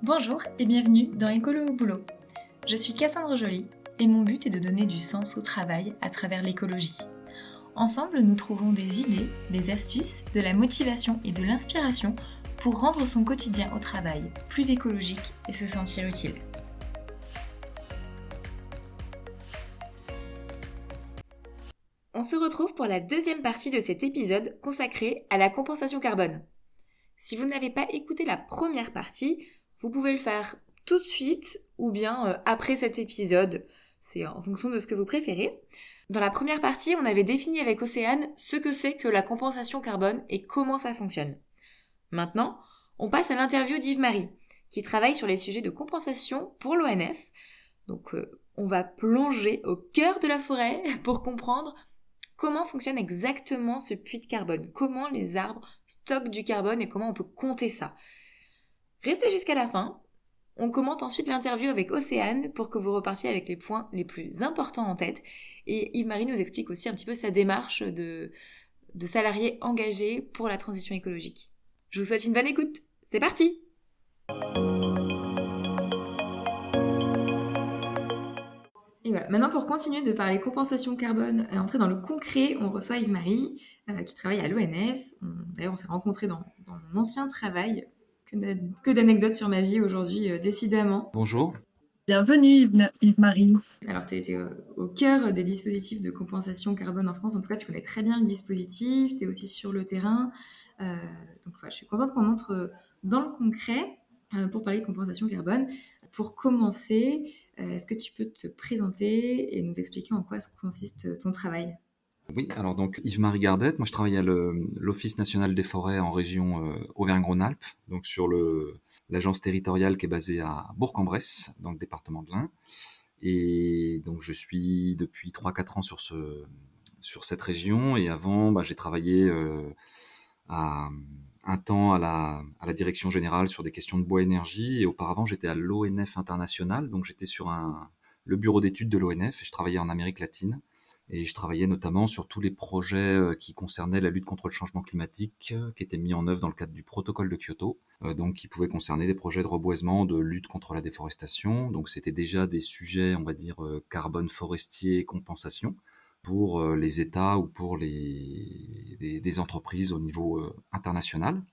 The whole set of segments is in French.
Bonjour et bienvenue dans Écolo au boulot. Je suis Cassandre Joly et mon but est de donner du sens au travail à travers l'écologie. Ensemble, nous trouvons des idées, des astuces, de la motivation et de l'inspiration pour rendre son quotidien au travail plus écologique et se sentir utile. On se retrouve pour la deuxième partie de cet épisode consacré à la compensation carbone. Si vous n'avez pas écouté la première partie, vous pouvez le faire tout de suite ou bien après cet épisode. C'est en fonction de ce que vous préférez. Dans la première partie, on avait défini avec Océane ce que c'est que la compensation carbone et comment ça fonctionne. Maintenant, on passe à l'interview d'Yves-Marie, qui travaille sur les sujets de compensation pour l'ONF. Donc, on va plonger au cœur de la forêt pour comprendre comment fonctionne exactement ce puits de carbone, comment les arbres stockent du carbone et comment on peut compter ça. Restez jusqu'à la fin. On commente ensuite l'interview avec Océane pour que vous repartiez avec les points les plus importants en tête. Et Yves-Marie nous explique aussi un petit peu sa démarche de salarié engagé pour la transition écologique. Je vous souhaite une bonne écoute. C'est parti! Et voilà. Maintenant, pour continuer de parler compensation carbone et entrer dans le concret, on reçoit Yves-Marie qui travaille à l'ONF. D'ailleurs, on s'est rencontrés dans mon ancien travail. Que d'anecdotes sur ma vie aujourd'hui, décidément. Bonjour. Bienvenue Yves-Marie. Alors, tu étais au cœur des dispositifs de compensation carbone en France. En tout cas, tu connais très bien le dispositif. Tu es aussi sur le terrain. Donc, voilà, je suis contente qu'on entre dans le concret pour parler de compensation carbone. Pour commencer, est-ce que tu peux te présenter et nous expliquer en quoi consiste ton travail ? Oui, alors donc Yves-Marie Gardette, moi je travaille à l'Office national des forêts en région Auvergne-Rhône-Alpes, donc sur l'agence territoriale qui est basée à Bourg-en-Bresse, dans le département de l'Ain. Et donc je suis depuis 3-4 ans sur cette région, et avant j'ai travaillé à un temps à la direction générale sur des questions de bois-énergie, et auparavant j'étais à l'ONF International, donc j'étais sur le bureau d'études de l'ONF et je travaillais en Amérique latine. Et je travaillais notamment sur tous les projets qui concernaient la lutte contre le changement climatique, qui étaient mis en œuvre dans le cadre du protocole de Kyoto, donc qui pouvaient concerner des projets de reboisement, de lutte contre la déforestation. Donc c'était déjà des sujets, on va dire, carbone forestier, compensation, pour les États ou pour les entreprises au niveau international.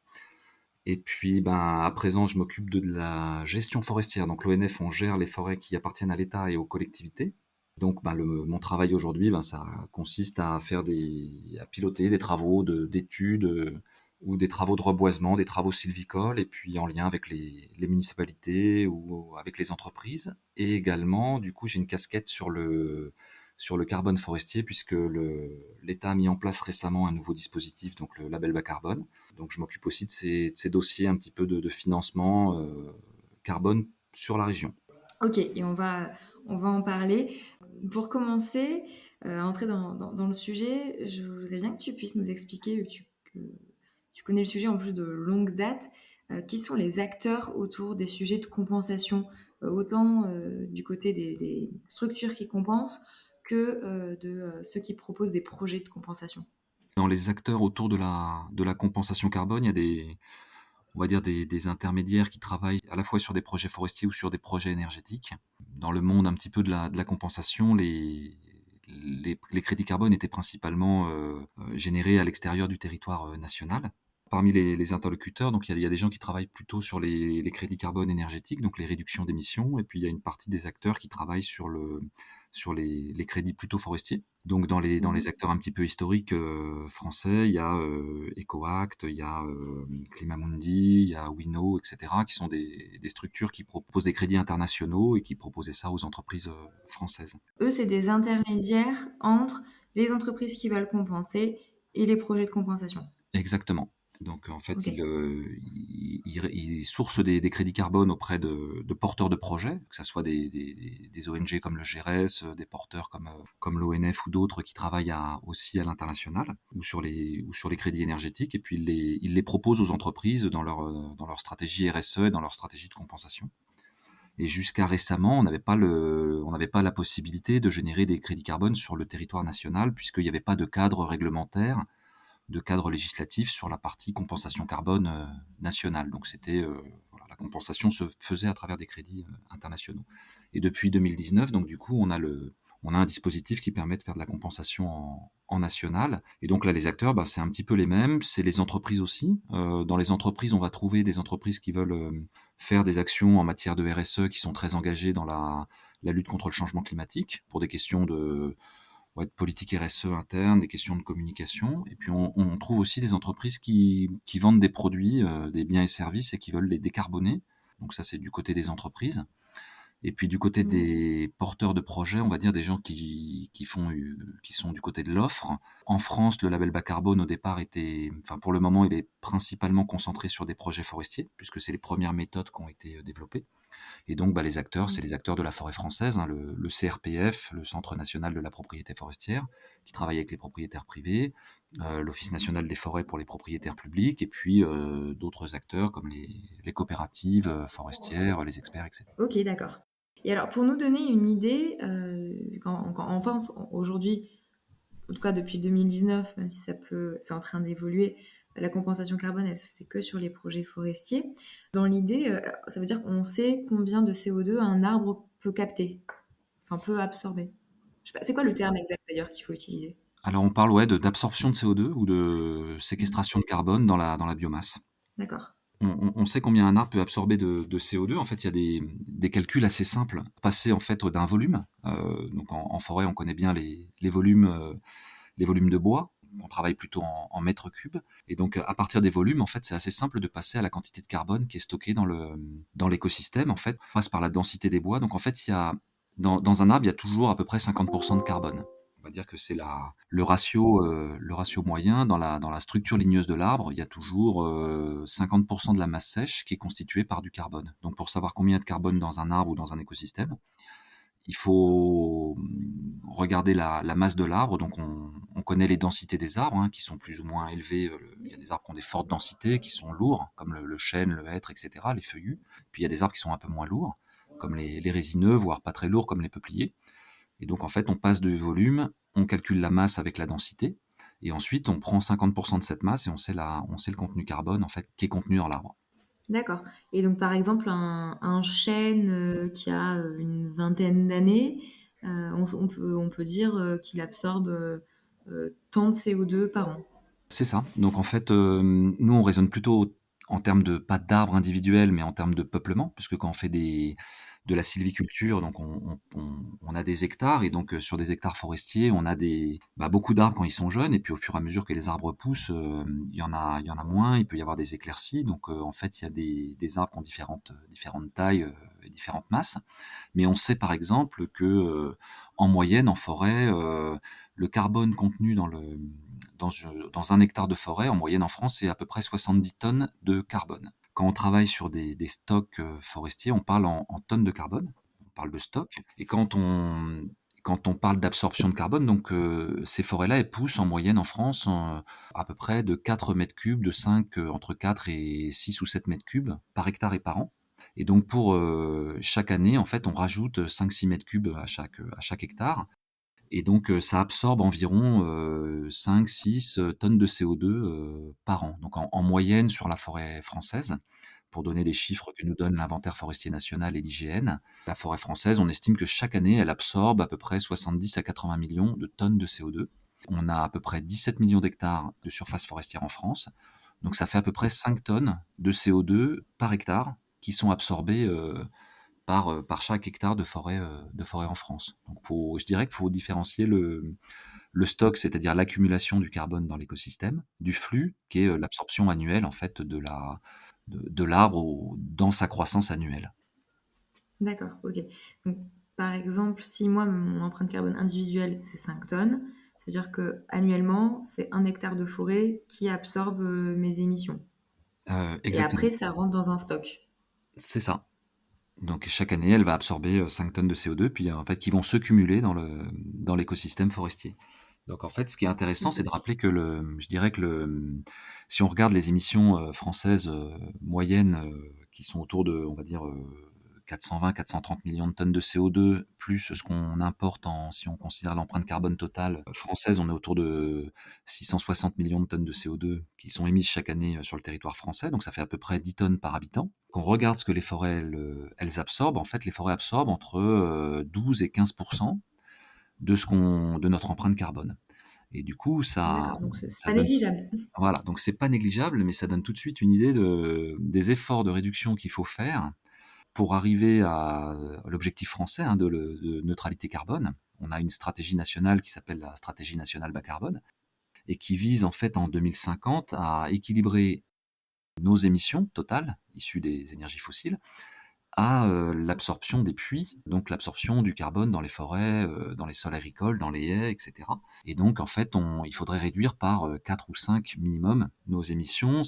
Et puis, à présent, je m'occupe de la gestion forestière. Donc, l'ONF, on gère les forêts qui appartiennent à l'État et aux collectivités. Donc, mon travail aujourd'hui, ça consiste à à piloter des travaux d'études ou des travaux de reboisement, des travaux sylvicoles, et puis en lien avec les municipalités ou avec les entreprises. Et également, du coup, j'ai une casquette sur le carbone forestier, puisque l'État a mis en place récemment un nouveau dispositif, donc le label bas carbone. Donc je m'occupe aussi de ces dossiers un petit peu de financement carbone sur la région. Ok, et on va en parler. Pour commencer, entrer dans le sujet, je voudrais bien que tu puisses nous expliquer, que tu connais le sujet en plus de longue date, qui sont les acteurs autour des sujets de compensation, autant du côté des structures qui compensent que de ceux qui proposent des projets de compensation. Dans les acteurs autour de la compensation carbone, il y a on va dire des intermédiaires qui travaillent à la fois sur des projets forestiers ou sur des projets énergétiques. Dans le monde un petit peu de la compensation, les crédits carbone étaient principalement générés à l'extérieur du territoire national. Parmi les interlocuteurs, donc il y a des gens qui travaillent plutôt sur les crédits carbone énergétiques, donc les réductions d'émissions, et puis il y a une partie des acteurs qui travaillent sur les crédits plutôt forestiers. Donc dans les acteurs un petit peu historiques français, il y a EcoAct, il y a Climamundi, il y a Winnow, etc., qui sont des structures qui proposent des crédits internationaux et qui proposaient ça aux entreprises françaises. Eux, c'est des intermédiaires entre les entreprises qui veulent compenser et les projets de compensation. Exactement. Donc en fait, Ok. ils sourcent des crédits carbone auprès de porteurs de projets, que ce soit des ONG comme le GRES, des porteurs comme l'ONF ou d'autres qui travaillent aussi à l'international, ou sur les crédits énergétiques, et puis ils les proposent aux entreprises dans leur stratégie RSE et dans leur stratégie de compensation. Et jusqu'à récemment, on n'avait pas la possibilité de générer des crédits carbone sur le territoire national, puisqu'il n'y avait pas de cadre réglementaire, de cadre législatif sur la partie compensation carbone nationale. Donc c'était la compensation se faisait à travers des crédits internationaux. Et depuis 2019, donc du coup, on a un dispositif qui permet de faire de la compensation en national. Et donc là, les acteurs, c'est un petit peu les mêmes. C'est les entreprises aussi. Dans les entreprises, on va trouver des entreprises qui veulent faire des actions en matière de RSE, qui sont très engagées dans la lutte contre le changement climatique, pour des questions de politique RSE interne, des questions de communication. Et puis on trouve aussi des entreprises qui vendent des produits, des biens et services et qui veulent les décarboner. Donc ça, c'est du côté des entreprises. Et puis du côté des porteurs de projets, on va dire des gens qui sont du côté de l'offre. En France, le label bas carbone au départ pour le moment, il est principalement concentré sur des projets forestiers, puisque c'est les premières méthodes qui ont été développées. Et donc, les acteurs, c'est les acteurs de la forêt française, le CRPF, le Centre national de la propriété forestière, qui travaille avec les propriétaires privés, l'Office national des forêts pour les propriétaires publics, et puis d'autres acteurs comme les coopératives forestières, les experts, etc. Ok, d'accord. Et alors, pour nous donner une idée, en France, aujourd'hui, en tout cas depuis 2019, même si c'est en train d'évoluer, la compensation carbone, elle se fait que sur les projets forestiers. Dans l'idée, ça veut dire qu'on sait combien de CO2 un arbre peut capter, enfin peut absorber. Je sais pas, c'est quoi le terme exact d'ailleurs qu'il faut utiliser? Alors, on parle d'absorption de CO2 ou de séquestration de carbone dans la biomasse. D'accord. On sait combien un arbre peut absorber de CO2. En fait, il y a des calculs assez simples, passés en fait d'un volume. Donc en forêt, on connaît bien les volumes de bois. On travaille plutôt en mètres cubes. Et donc, à partir des volumes, en fait, c'est assez simple de passer à la quantité de carbone qui est stockée dans l'écosystème. En fait, on passe par la densité des bois. Donc, en fait, dans un arbre, il y a toujours à peu près 50% de carbone. On va dire que c'est le ratio moyen dans la structure ligneuse de l'arbre. Il y a toujours 50% de la masse sèche qui est constituée par du carbone. Donc, pour savoir combien il y a de carbone dans un arbre ou dans un écosystème, il faut regarder la masse de l'arbre. Donc, on connaît les densités des arbres, qui sont plus ou moins élevées. Il y a des arbres qui ont des fortes densités, qui sont lourds, comme le chêne, le hêtre, etc., les feuillus. Puis, il y a des arbres qui sont un peu moins lourds, comme les résineux, voire pas très lourds, comme les peupliers. Et donc, en fait, on passe du volume, on calcule la masse avec la densité, et ensuite, on prend 50% de cette masse et on sait le contenu carbone, en fait, qui est contenu dans l'arbre. D'accord. Et donc, par exemple, un chêne qui a une vingtaine d'années, on peut dire qu'il absorbe tant de CO2 par an. C'est ça. Donc, en fait, nous, on raisonne plutôt en termes pas d'arbres individuels, mais en termes de peuplement, puisque quand on fait de la sylviculture, donc on a des hectares, et donc sur des hectares forestiers, on a beaucoup d'arbres quand ils sont jeunes, et puis au fur et à mesure que les arbres poussent, il y en a moins, il peut y avoir des éclaircies. Donc en fait, il y a des arbres qui ont différentes tailles et différentes masses. Mais on sait par exemple que en moyenne, en forêt, le carbone contenu dans un hectare de forêt, en moyenne en France, c'est à peu près 70 tonnes de carbone. Quand on travaille sur des stocks forestiers, on parle en tonnes de carbone, on parle de stock. Et quand on parle d'absorption de carbone, donc ces forêts-là, elles poussent en moyenne en France à peu près de 4 mètres cubes, entre 4 et 6 ou 7 mètres cubes par hectare et par an. Et donc pour chaque année, en fait, on rajoute 5-6 mètres cubes à chaque hectare. Et donc ça absorbe environ 5-6 tonnes de CO2 par an. Donc en moyenne sur la forêt française, pour donner les chiffres que nous donne l'inventaire forestier national et l'IGN, la forêt française, on estime que chaque année, elle absorbe à peu près 70 à 80 millions de tonnes de CO2. On a à peu près 17 millions d'hectares de surface forestière en France. Donc ça fait à peu près 5 tonnes de CO2 par hectare qui sont absorbées par chaque hectare de forêt en France. Donc je dirais qu'il faut différencier le stock, c'est-à-dire l'accumulation du carbone dans l'écosystème, du flux, qui est l'absorption annuelle en fait de l'arbre dans sa croissance annuelle. D'accord, ok. Donc, par exemple, si moi, mon empreinte carbone individuelle, c'est 5 tonnes, ça veut dire que annuellement, c'est 1 hectare de forêt qui absorbe mes émissions. Et Exactement. après, ça rentre dans un stock. C'est ça. Donc chaque année, elle va absorber 5 tonnes de CO2, puis en fait, qui vont se cumuler dans l'écosystème forestier. Donc en fait, ce qui est intéressant, c'est de rappeler que je dirais que si on regarde les émissions françaises moyennes, qui sont autour de, on va dire, 420-430 millions de tonnes de CO2, plus ce qu'on importe si on considère l'empreinte carbone totale française, on est autour de 660 millions de tonnes de CO2 qui sont émises chaque année sur le territoire français, donc ça fait à peu près 10 tonnes par habitant. Quand on regarde ce que les forêts, elles absorbent, en fait, les forêts absorbent entre 12 et 15% de notre empreinte carbone. Et du coup, D'accord, donc c'est ça pas donne, négligeable. voilà, donc c'est pas négligeable, mais ça donne tout de suite une idée des efforts de réduction qu'il faut faire pour arriver à l'objectif français de neutralité carbone. On a une stratégie nationale qui s'appelle la stratégie nationale bas carbone et qui vise en fait en 2050 à équilibrer nos émissions totales issues des énergies fossiles à l'absorption des puits, donc l'absorption du carbone dans les forêts, dans les sols agricoles, dans les haies, etc. Et donc en fait, il faudrait réduire par 4 ou 5 minimum nos émissions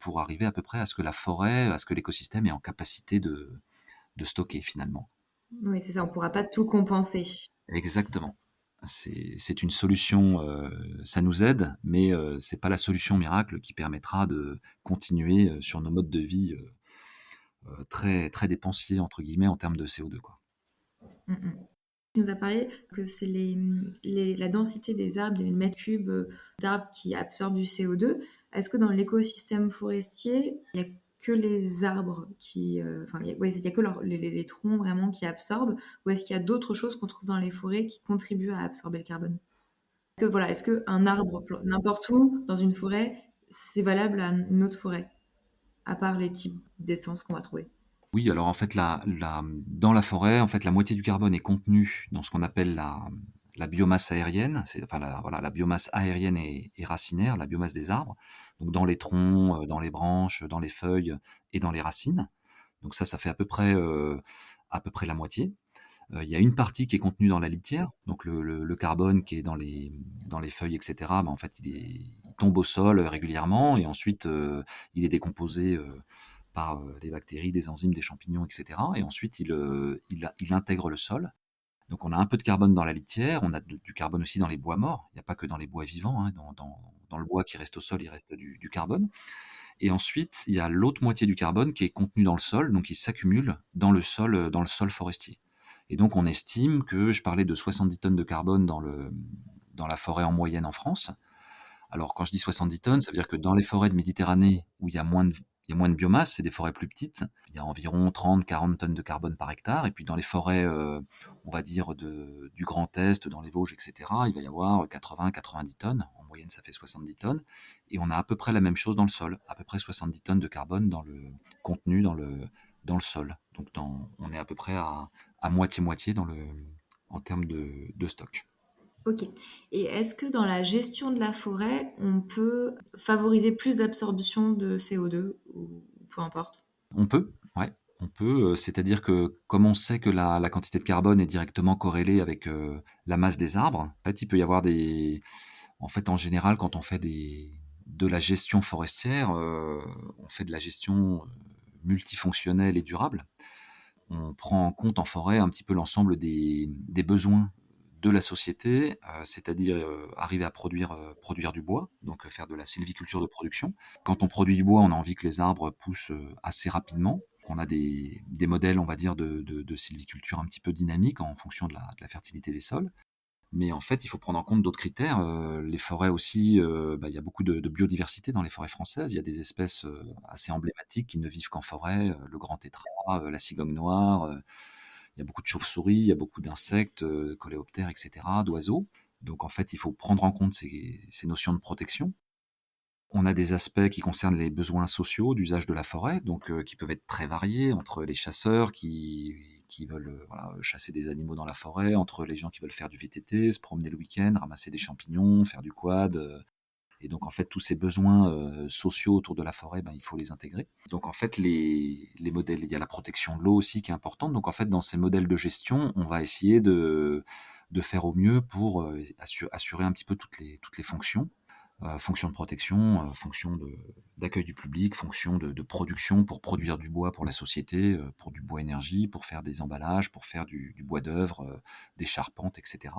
pour arriver à peu près à ce que la forêt, à ce que l'écosystème est en capacité de stocker finalement. Oui, c'est ça, on pourra pas tout compenser. Exactement. C'est une solution, ça nous aide, mais c'est pas la solution miracle qui permettra de continuer sur nos modes de vie très, très dépensiers, entre guillemets, en termes de CO2, quoi. Mm, mm. Tu nous as parlé que c'est la densité des arbres, des mètres cubes d'arbres qui absorbent du CO2. Est-ce que dans l'écosystème forestier, il n'y a que les arbres enfin, il y a que les troncs vraiment qui absorbent, ou est-ce qu'il y a d'autres choses qu'on trouve dans les forêts qui contribuent à absorber le carbone? Est-ce qu'un arbre n'importe où dans une forêt, c'est valable à une autre forêt, à part les types d'essences qu'on va trouver? Oui, alors en fait, dans la forêt, en fait, la moitié du carbone est contenu dans ce qu'on appelle la biomasse aérienne. Enfin, voilà, la biomasse aérienne et racinaire, la biomasse des arbres. Donc dans les troncs, dans les branches, dans les feuilles et dans les racines. Donc ça fait à peu près la moitié. Il y a une partie qui est contenue dans la litière, donc le carbone qui est dans les feuilles, etc. En fait, il tombe au sol régulièrement et ensuite il est décomposé par des bactéries, des enzymes, des champignons, etc. Et ensuite il intègre le sol. Donc on a un peu de carbone dans la litière, on a du carbone aussi dans les bois morts. Il n'y a pas que dans les bois vivants, hein. Dans le bois qui reste au sol, il reste du carbone. Et ensuite, il y a l'autre moitié du carbone qui est contenu dans le sol, donc il s'accumule dans le sol forestier. Et donc on estime que, je parlais de 70 tonnes de carbone dans la forêt en moyenne en France. Alors quand je dis 70 tonnes, ça veut dire que dans les forêts de Méditerranée où il y a moins de biomasse, c'est des forêts plus petites, il y a environ 30-40 tonnes de carbone par hectare. Et puis dans les forêts, on va dire, du Grand Est, dans les Vosges, etc., il va y avoir 80-90 tonnes. En moyenne, ça fait 70 tonnes. Et on a à peu près la même chose dans le sol, à peu près 70 tonnes de carbone contenu dans le sol. Donc on est à peu près à moitié-moitié en termes de stock. Ok. Et est-ce que dans la gestion de la forêt, on peut favoriser plus d'absorption de CO2 ou peu importe? On peut, ouais, on peut. C'est-à-dire que comme on sait que la quantité de carbone est directement corrélée avec la masse des arbres, en fait, il peut y avoir en fait, en général, quand on fait de la gestion forestière, on fait de la gestion multifonctionnelle et durable. On prend en compte en forêt un petit peu l'ensemble des besoins de la société, c'est-à-dire arriver à produire du bois, donc faire de la sylviculture de production. Quand on produit du bois, on a envie que les arbres poussent assez rapidement. On a des modèles, on va dire, de sylviculture un petit peu dynamiques en fonction de la fertilité des sols. Mais en fait, il faut prendre en compte d'autres critères. Les forêts aussi, il y a beaucoup de biodiversité dans les forêts françaises. Il y a des espèces assez emblématiques qui ne vivent qu'en forêt, le grand tétras, la cigogne noire. Il y a beaucoup de chauves-souris, il y a beaucoup d'insectes, coléoptères, etc., d'oiseaux. Donc en fait, il faut prendre en compte ces notions de protection. On a des aspects qui concernent les besoins sociaux d'usage de la forêt, donc qui peuvent être très variés entre les chasseurs qui veulent voilà, chasser des animaux dans la forêt, entre les gens qui veulent faire du VTT, se promener le week-end, ramasser des champignons, faire du quad. Et donc en fait, tous ces besoins sociaux autour de la forêt, il faut les intégrer. Donc en fait, les modèles, il y a la protection de l'eau aussi qui est importante. Donc en fait, dans ces modèles de gestion, on va essayer de faire au mieux pour assurer un petit peu toutes les fonctions. Fonction de protection, fonction d'accueil du public, fonction de production pour produire du bois pour la société, pour du bois énergie, pour faire des emballages, pour faire du bois d'œuvre, des charpentes, etc.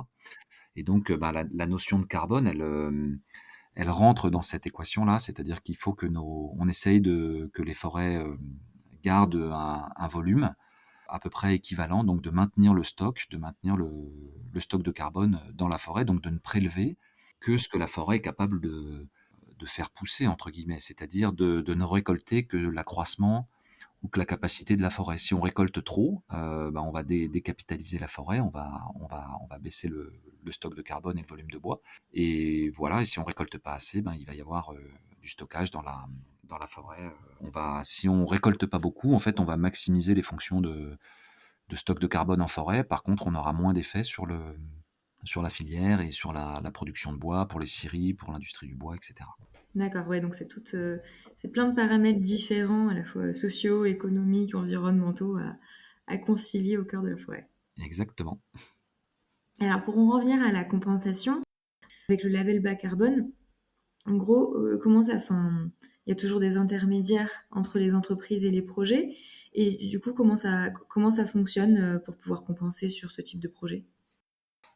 Et donc la notion de carbone, elle rentre dans cette équation-là, c'est-à-dire qu'il faut on essaye que les forêts gardent un volume à peu près équivalent, donc de maintenir le stock, de maintenir le stock de carbone dans la forêt, donc de ne prélever que ce que la forêt est capable de faire pousser, entre guillemets, c'est-à-dire de ne récolter que l'accroissement ou que la capacité de la forêt. Si on récolte trop, on va décapitaliser la forêt, on va baisser le stock de carbone et le volume de bois. Et voilà, et si on récolte pas assez, il va y avoir du stockage dans la forêt. Si on récolte pas beaucoup, en fait, on va maximiser les fonctions de stock de carbone en forêt. Par contre, on aura moins d'effet sur la filière et sur la production de bois, pour les scieries, pour l'industrie du bois, etc. D'accord, ouais, donc c'est plein de paramètres différents, à la fois sociaux, économiques, environnementaux, à concilier au cœur de la forêt. Exactement. Alors, pour en revenir à la compensation, avec le label bas carbone, en gros, il y a toujours des intermédiaires entre les entreprises et les projets. Et du coup, comment ça fonctionne pour pouvoir compenser sur ce type de projet?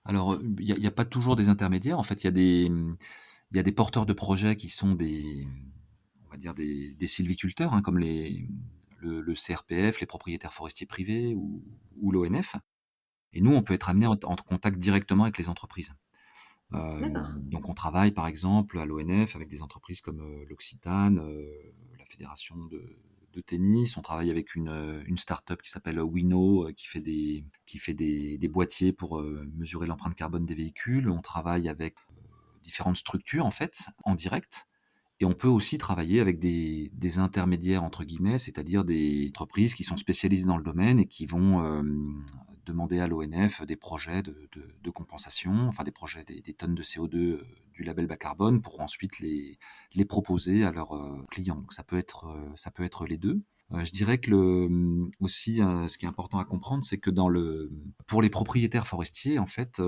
Alors, il y a pas toujours des intermédiaires. En fait, il y a des porteurs de projets qui sont on va dire des sylviculteurs, hein, comme le CRPF, les propriétaires forestiers privés ou l'ONF. Et nous, on peut être amené en contact directement avec les entreprises. D'accord. Donc on travaille par exemple à l'ONF avec des entreprises comme l'Occitane, la fédération de tennis. On travaille avec une start-up qui s'appelle Wino, qui fait des boîtiers pour mesurer l'empreinte carbone des véhicules. On travaille avec différentes structures en fait en direct. Et on peut aussi travailler avec des intermédiaires, entre guillemets, c'est-à-dire des entreprises qui sont spécialisées dans le domaine et qui vont demander à l'ONF des projets de compensation, enfin des projets, des tonnes de CO2 du label bas carbone, pour ensuite les proposer à leurs clients. Donc ça peut être les deux. Je dirais que aussi, ce qui est important à comprendre, c'est que pour les propriétaires forestiers, en fait,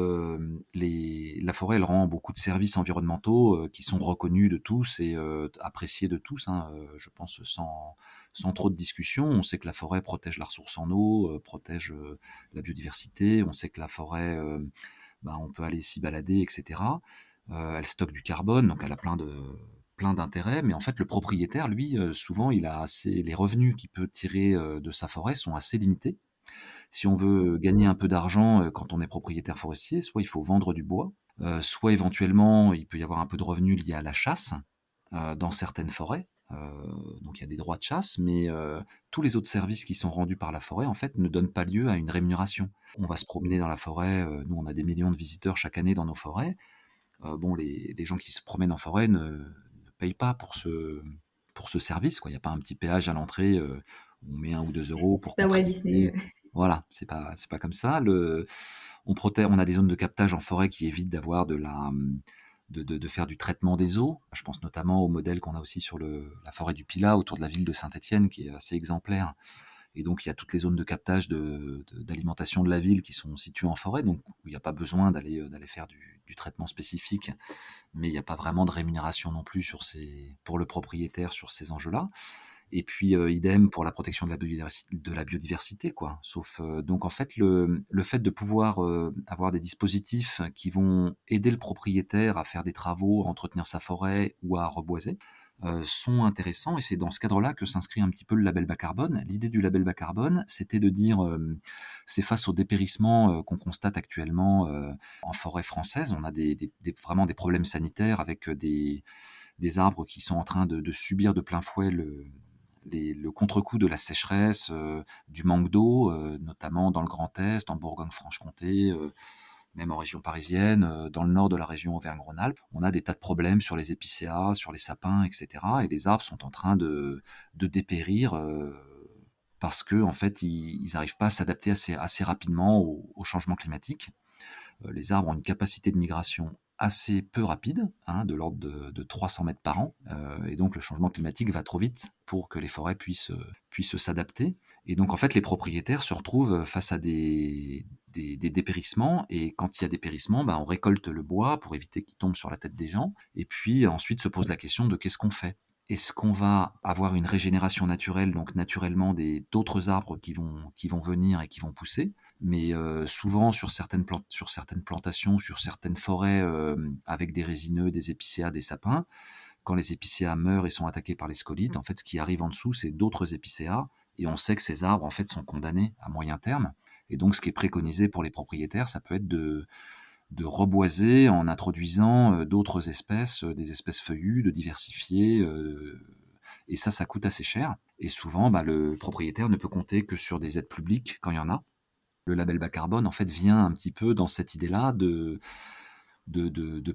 la forêt, elle rend beaucoup de services environnementaux qui sont reconnus de tous et appréciés de tous, hein, je pense sans trop de discussion. On sait que la forêt protège la ressource en eau, protège la biodiversité. On sait que la forêt, on peut aller s'y balader, etc. Elle stocke du carbone, donc elle a plein d'intérêts, mais en fait le propriétaire, lui, souvent les revenus qu'il peut tirer de sa forêt sont assez limités. Si on veut gagner un peu d'argent quand on est propriétaire forestier, soit il faut vendre du bois, soit éventuellement il peut y avoir un peu de revenus liés à la chasse dans certaines forêts. Donc il y a des droits de chasse, mais tous les autres services qui sont rendus par la forêt en fait ne donnent pas lieu à une rémunération. On va se promener dans la forêt, nous on a des millions de visiteurs chaque année dans nos forêts. Les gens qui se promènent en forêt ne payent pas pour ce service, quoi. Il n'y a pas un petit péage à l'entrée, où on met 1 ou 2 euros C'est pour pas Walt Disney. contribuer. Voilà, c'est pas comme ça. On a des zones de captage en forêt qui évitent d'avoir de faire du traitement des eaux. Je pense notamment au modèle qu'on a aussi sur la forêt du Pilat, autour de la ville de Saint-Étienne, qui est assez exemplaire. Et donc, il y a toutes les zones de captage d'alimentation de la ville qui sont situées en forêt, donc où il n'y a pas besoin d'aller faire du traitement spécifique, mais il n'y a pas vraiment de rémunération non plus pour le propriétaire sur ces enjeux-là. Et puis, idem pour la protection de la biodiversité, quoi. Sauf, donc en fait, le fait de pouvoir avoir des dispositifs qui vont aider le propriétaire à faire des travaux, à entretenir sa forêt ou à reboiser, sont intéressants, et c'est dans ce cadre-là que s'inscrit un petit peu le label bas carbone. L'idée du label bas carbone, c'était de dire, c'est face au dépérissement qu'on constate actuellement en forêt française. On a vraiment des problèmes sanitaires avec des arbres qui sont en train de subir de plein fouet le contre-coup de la sécheresse, du manque d'eau, notamment dans le Grand Est, en Bourgogne-Franche-Comté, même en région parisienne, dans le nord de la région Auvergne-Rhône-Alpes. On a des tas de problèmes sur les épicéas, sur les sapins, etc. Et les arbres sont en train de dépérir parce que en fait, ils n'arrivent pas à s'adapter assez rapidement au changement climatique. Les arbres ont une capacité de migration assez peu rapide, hein, de l'ordre de 300 mètres par an, et donc le changement climatique va trop vite pour que les forêts puissent s'adapter. Et donc en fait les propriétaires se retrouvent face à des dépérissements, et quand il y a dépérissement, on récolte le bois pour éviter qu'il tombe sur la tête des gens, et puis ensuite se pose la question de qu'est-ce qu'on fait. Est-ce qu'on va avoir une régénération naturelle, donc naturellement d'autres arbres qui vont venir et qui vont pousser, mais souvent sur certaines plantations, sur certaines forêts avec des résineux, des épicéas, des sapins, quand les épicéas meurent et sont attaqués par les scolytes, en fait ce qui arrive en dessous, c'est d'autres épicéas Et on sait que ces arbres, en fait, sont condamnés à moyen terme. Et donc, ce qui est préconisé pour les propriétaires, ça peut être de reboiser en introduisant d'autres espèces, des espèces feuillues, de diversifier. Et ça coûte assez cher. Et souvent, le propriétaire ne peut compter que sur des aides publiques quand il y en a. Le label bas carbone, en fait, vient un petit peu dans cette idée-là de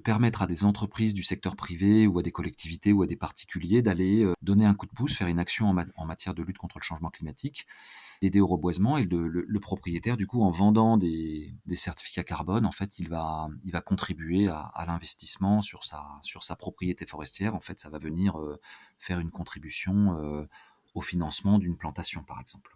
permettre à des entreprises du secteur privé ou à des collectivités ou à des particuliers d'aller donner un coup de pouce, faire une action en matière de lutte contre le changement climatique, d'aider au reboisement. Et le propriétaire, du coup, en vendant des certificats carbone, en fait, il va contribuer à l'investissement sur sa propriété forestière. En fait, ça va venir faire une contribution au financement d'une plantation, par exemple.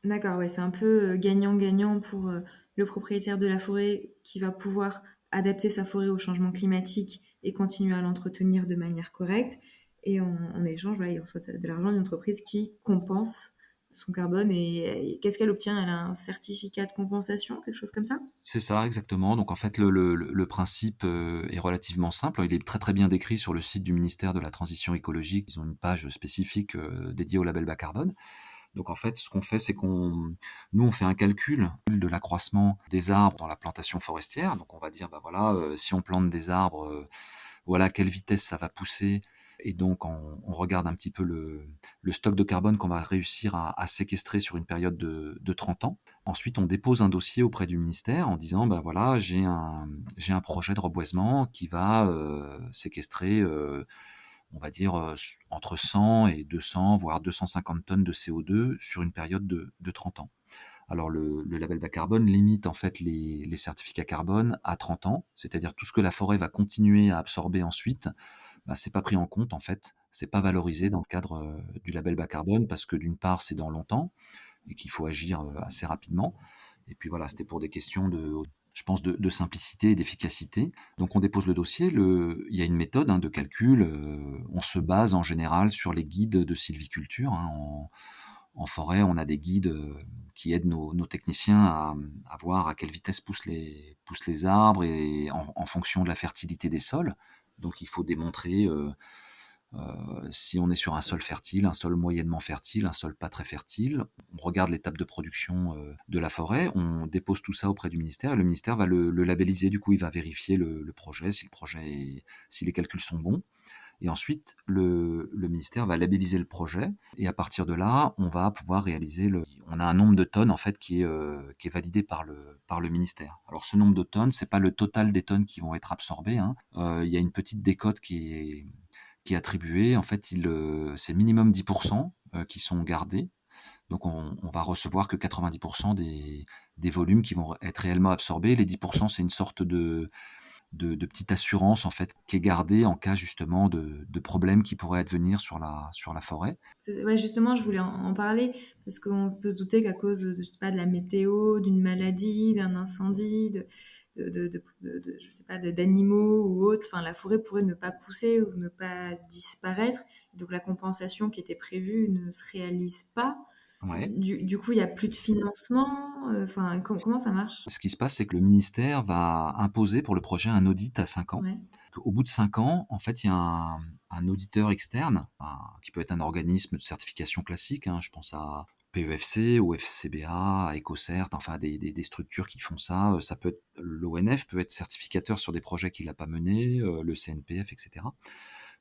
D'accord, ouais, c'est un peu gagnant-gagnant pour le propriétaire de la forêt qui va pouvoir adapter sa forêt au changement climatique et continuer à l'entretenir de manière correcte. Et en échange, voilà, il reçoit de l'argent d'une entreprise qui compense son carbone. Et qu'est-ce qu'elle obtient? Elle a un certificat de compensation, quelque chose comme ça? C'est ça, exactement. Donc en fait, le principe est relativement simple. Il est très très bien décrit sur le site du ministère de la Transition écologique. Ils ont une page spécifique dédiée au label bas carbone. Donc en fait, ce qu'on fait, c'est nous on fait un calcul de l'accroissement des arbres dans la plantation forestière. Donc on va dire, si on plante des arbres, voilà à quelle vitesse ça va pousser. Et donc on regarde un petit peu le stock de carbone qu'on va réussir à séquestrer sur une période de 30 ans. Ensuite, on dépose un dossier auprès du ministère en disant, j'ai un projet de reboisement qui va séquestrer on va dire entre 100 et 200, voire 250 tonnes de CO2 sur une période de 30 ans. Alors le label bas carbone limite en fait les certificats carbone à 30 ans, c'est-à-dire tout ce que la forêt va continuer à absorber ensuite, c'est pas pris en compte en fait, c'est pas valorisé dans le cadre du label bas carbone parce que d'une part c'est dans longtemps et qu'il faut agir assez rapidement. Et puis voilà, c'était pour des questions je pense, de simplicité et d'efficacité. Donc on dépose le dossier. Il y a une méthode de calcul. On se base en général sur les guides de sylviculture. En forêt, on a des guides qui aident nos techniciens à voir à quelle vitesse poussent les arbres et en fonction de la fertilité des sols. Donc il faut démontrer si on est sur un sol fertile, un sol moyennement fertile, un sol pas très fertile. On regarde l'étape de production de la forêt, on dépose tout ça auprès du ministère et le ministère va le labelliser. Du coup, il va vérifier le projet, si les calculs sont bons. Et ensuite, le ministère va labelliser le projet et à partir de là, on va pouvoir réaliser on a un nombre de tonnes en fait qui est validé par le ministère. Alors ce nombre de tonnes, c'est pas le total des tonnes qui vont être absorbées, hein. Il y a une petite décote qui est attribuée. En fait, c'est minimum 10% qui sont gardés. Donc on va recevoir que 90% des volumes qui vont être réellement absorbés. Les 10%, c'est une sorte de petite assurance en fait qui est gardée en cas justement de problèmes qui pourraient advenir sur la forêt. Ouais, justement, je voulais en parler parce qu'on peut se douter qu'à cause de, je sais pas, de la météo, d'une maladie, d'un incendie, je sais pas, d'animaux ou autre, enfin, la forêt pourrait ne pas pousser ou ne pas disparaître. Donc la compensation qui était prévue ne se réalise pas. Ouais. Du coup, il n'y a plus de financement. Enfin, comment ça marche? Ce qui se passe, c'est que le ministère va imposer pour le projet un audit à 5 ans. Ouais. Au bout de 5 ans, en fait, il y a un auditeur externe, qui peut être un organisme de certification classique, hein, je pense à PEFC, ou FCBA, à EcoCert, enfin des structures qui font ça. Ça peut être l'ONF peut être certificateur sur des projets qu'il n'a pas menés, le CNPF, etc.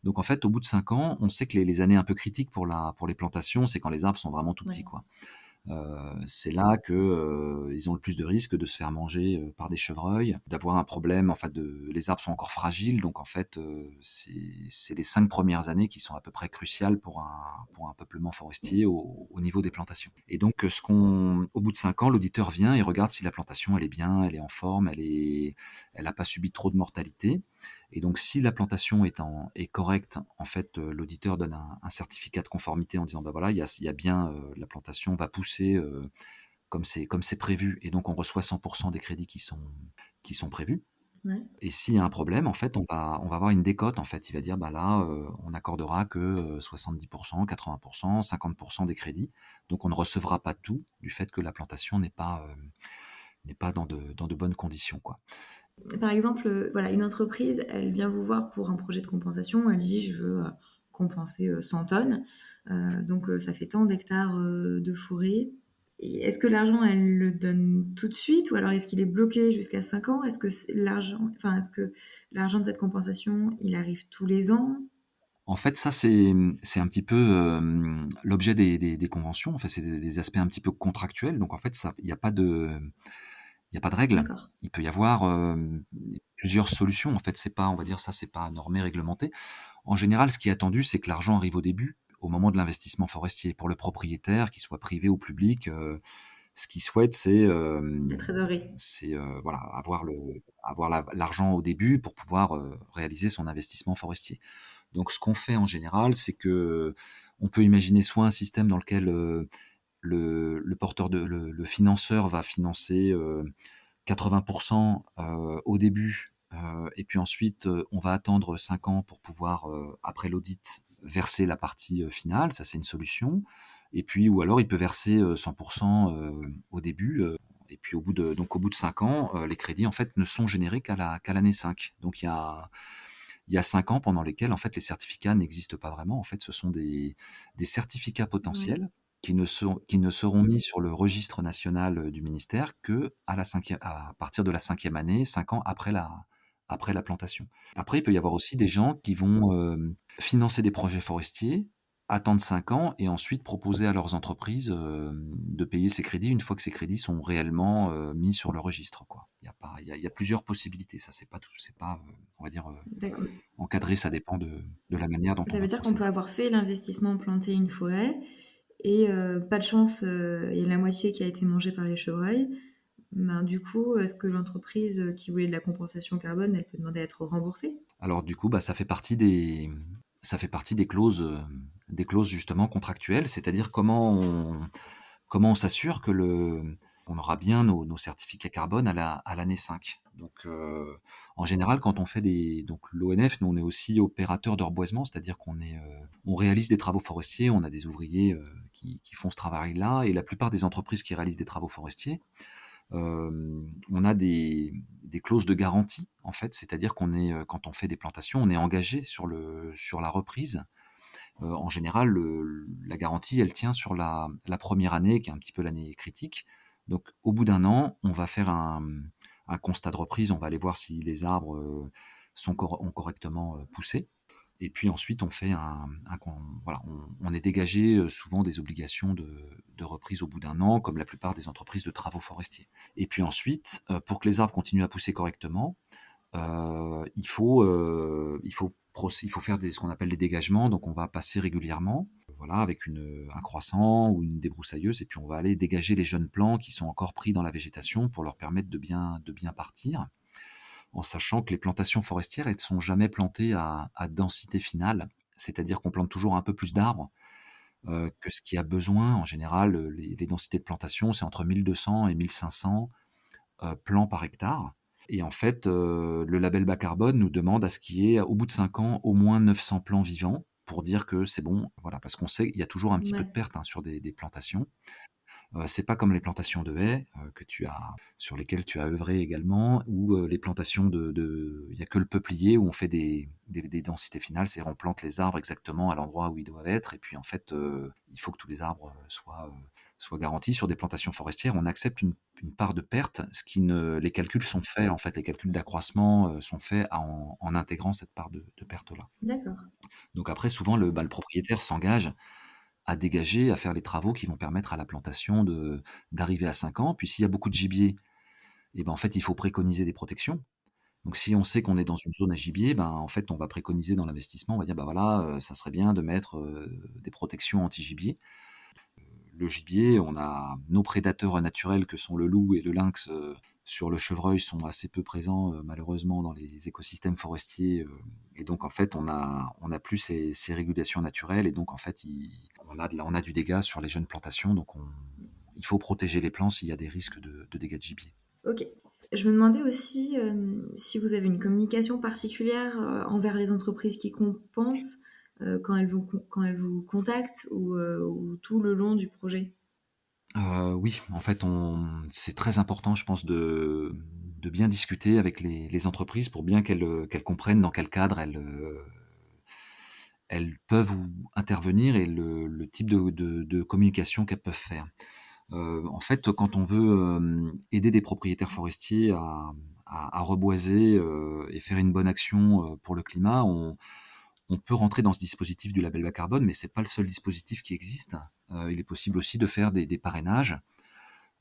Donc en fait, au bout de 5 ans, on sait que les années un peu critiques pour les plantations, c'est quand les arbres sont vraiment tout petits, Ouais. quoi. C'est là que ils ont le plus de risques de se faire manger par des chevreuils, d'avoir un problème. En fait, les arbres sont encore fragiles, donc en fait, c'est les 5 premières années qui sont à peu près cruciales pour un peuplement forestier au niveau des plantations. Et donc, au bout de 5 ans, l'auditeur vient et regarde si la plantation elle est bien, elle est en forme, elle n'a pas subi trop de mortalité. Et donc, si la plantation est correcte, en fait, l'auditeur donne un certificat de conformité en disant, voilà, il y a bien, la plantation va pousser comme c'est prévu. Et donc, on reçoit 100% des crédits qui sont prévus. Ouais. Et s'il y a un problème, en fait, on va avoir une décote. En fait, il va dire, là, on n'accordera que 70%, 80%, 50% des crédits. Donc, on ne recevra pas tout du fait que la plantation n'est pas dans de bonnes conditions, quoi. Par exemple, voilà, une entreprise, elle vient vous voir pour un projet de compensation. Elle dit, je veux compenser 100 tonnes. Donc ça fait tant d'hectares de forêt. Et est-ce que l'argent, elle le donne tout de suite ou alors est-ce qu'il est bloqué jusqu'à 5 ans? Est-ce que est-ce que l'argent de cette compensation, il arrive tous les ans? En fait, ça, c'est un petit peu, l'objet des conventions. En fait, c'est des aspects un petit peu contractuels. Donc en fait, ça il y a pas de règle. D'accord. Il peut y avoir, plusieurs solutions. En fait, c'est pas on va dire ça, c'est pas normé, réglementé. En général, ce qui est attendu, c'est que l'argent arrive au début, au moment de l'investissement forestier. Pour le propriétaire, qu'il soit privé ou public, ce qu'il souhaite, La trésorerie. c'est, voilà, avoir l'argent au début pour pouvoir, réaliser son investissement forestier. Donc ce qu'on fait en général, c'est que on peut imaginer soit un système dans lequel, le porteur le financeur va financer, 80 au début, et puis ensuite, on va attendre 5 ans pour pouvoir, après l'audit, verser la partie, finale. Ça, c'est une solution. Et puis ou alors il peut verser, 100 au début, et puis au bout de 5 ans, les crédits, en fait, ne sont générés qu'à l'année 5. Donc il y a 5 ans pendant lesquels, en fait, les certificats n'existent pas vraiment. En fait, ce sont des certificats Oui. potentiels qui ne seront mis sur le registre national, du ministère à partir de la 5e année, 5 ans après la plantation. Après, il peut y avoir aussi des gens qui vont, financer des projets forestiers, attendre 5 ans et ensuite proposer à leurs entreprises, de payer ces crédits une fois que ces crédits sont réellement, mis sur le registre, quoi. Il y a plusieurs possibilités. Ça, c'est pas, on va dire, D'accord. encadré, ça dépend de la manière dont on Ça veut va dire qu'on peut procéder. avoir fait l'investissement, planter une forêt et pas de chance, il y a la moitié qui a été mangée par les chevreuils. Ben, du coup, est-ce que l'entreprise qui voulait de la compensation carbone, elle peut demander à être remboursée? Alors du coup, bah, ça fait partie des clauses justement contractuelles, c'est-à-dire comment on s'assure que on aura bien nos certificats carbone à l'année 5. Donc, en général, quand on fait donc l'ONF, nous on est aussi opérateur de reboisement, c'est-à-dire on réalise des travaux forestiers, on a des ouvriers qui font ce travail-là, et la plupart des entreprises qui réalisent des travaux forestiers, on a des clauses de garantie en fait, c'est-à-dire quand on fait des plantations, on est engagé sur la reprise. En général, la garantie, elle tient sur la première année, qui est un petit peu l'année critique. Donc, au bout d'un an, on va faire un constat de reprise, on va aller voir si les arbres ont correctement poussé. Et puis ensuite, on fait voilà, on est dégagé souvent des obligations de reprise au bout d'un an, comme la plupart des entreprises de travaux forestiers. Et puis ensuite, pour que les arbres continuent à pousser correctement, il faut faire ce qu'on appelle des dégagements. Donc on va passer régulièrement, voilà, avec un croissant ou une débroussailleuse, et puis on va aller dégager les jeunes plants qui sont encore pris dans la végétation pour leur permettre de bien partir, en sachant que les plantations forestières, elles ne sont jamais plantées à densité finale, c'est-à-dire qu'on plante toujours un peu plus d'arbres que ce qui a besoin. En général, les densités de plantation, c'est entre 1200 et 1500 plants par hectare. Et en fait, le label bas carbone nous demande à ce qu'il y ait, au bout de 5 ans, au moins 900 plants vivants pour dire que c'est bon. Voilà, parce qu'on sait qu'il y a toujours un petit peu de Ouais. perte hein, sur des plantations. C'est pas comme les plantations de haies sur lesquelles tu as œuvré également, ou les plantations il y a que le peuplier où on fait des densités finales, c'est-à-dire on plante les arbres exactement à l'endroit où ils doivent être, et puis en fait, il faut que tous les arbres soient garantis. Sur des plantations forestières, on accepte une part de perte, les calculs sont faits, en fait, les calculs d'accroissement sont faits en intégrant cette part de perte-là. D'accord. Donc après, souvent, le propriétaire s'engage à dégager, à faire les travaux qui vont permettre à la plantation d'arriver à 5 ans. Puis s'il y a beaucoup de gibier, et ben en fait, il faut préconiser des protections. Donc si on sait qu'on est dans une zone à gibier, ben en fait, on va préconiser dans l'investissement, on va dire bah voilà, ça serait bien de mettre des protections anti-gibier. Le gibier, on a nos prédateurs naturels que sont le loup et le lynx sur le chevreuil sont assez peu présents malheureusement dans les écosystèmes forestiers, et donc en fait on a plus ces régulations naturelles, et donc en fait on a du dégât sur les jeunes plantations, donc il faut protéger les plants s'il y a des risques de dégâts de gibier. Ok. Je me demandais aussi si vous avez une communication particulière envers les entreprises qui compensent quand elles vous contactent ou tout le long du projet. Oui, en fait, c'est très important, je pense, de bien discuter avec les entreprises pour bien qu'elles comprennent dans quel cadre elles peuvent intervenir et le type de communication qu'elles peuvent faire. En fait, quand on veut aider des propriétaires forestiers à reboiser et faire une bonne action pour le climat, on peut rentrer dans ce dispositif du label bas carbone, mais c'est pas le seul dispositif qui existe. Il est possible aussi de faire des parrainages,